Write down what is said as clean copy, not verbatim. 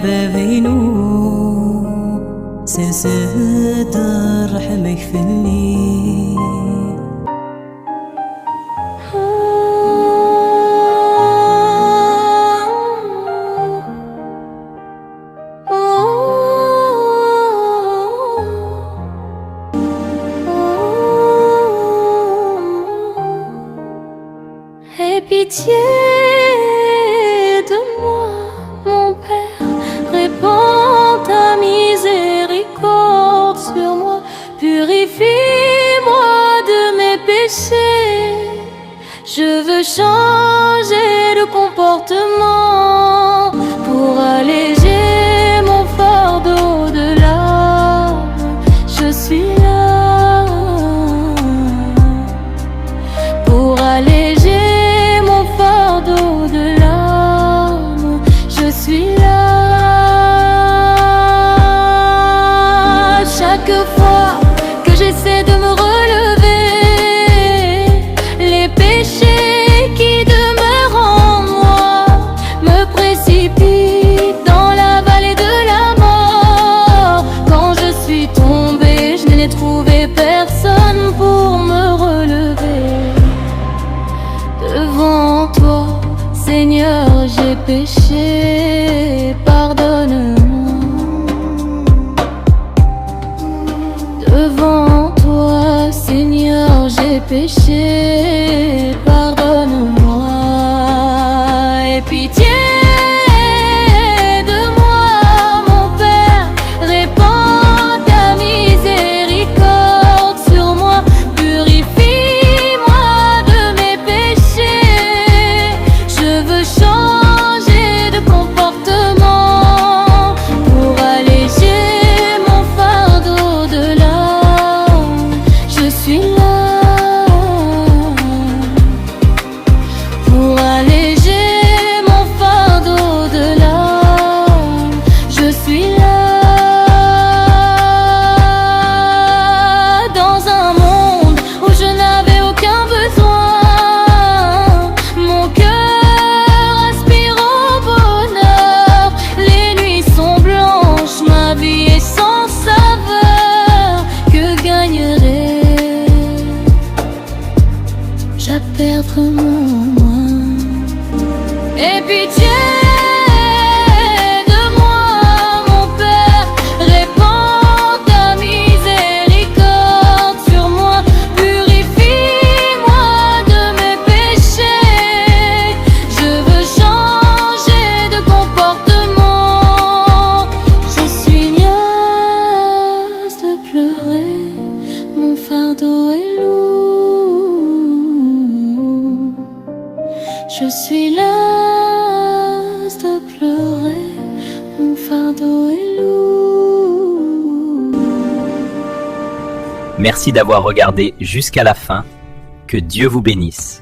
بابينو سلسلة الرحمة يكفلني Aie pitié de moi, mon Père, répands ta miséricorde sur moi, purifie-moi de mes péchés. Je veux changer de comportement pour alléger mon fardeau de larmes. Je suis là pour alléger mon fardeau de larmes. Je suis là. Chaque fois que j'essaie de me relever, les péchés qui demeurent en moi me précipitent dans la vallée de la mort. Quand je suis tombée, je n'ai trouvé personne pour me relever. Devant toi, Seigneur, j'ai péché, pardonne-moi. Devant toi, Seigneur, j'ai péché, pardonne-moi. Aie pitié de moi, mon Père, répands ta miséricorde sur moi, purifie-moi de mes péchés. Je veux changer de comportement pour alléger mon fardeau de larmes. Je suis là pour alléger mon fardeau de larmes. Je suis là dans un monde où je n'avais aucun besoin. Mon cœur aspire au bonheur. Les nuits sont blanches, ma vie est sans saveur. Que gagnerais-je à perdre mon moi? Aie pitié de moi, mon Père, répands ta miséricorde sur moi, purifie-moi de mes péchés. Je veux changer de comportement. Je suis lasse de pleurer, mon fardeau est lourd. Je suis lasse de pleurer, mon fardeau est lourd. Merci d'avoir regardé jusqu'à la fin. Que Dieu vous bénisse.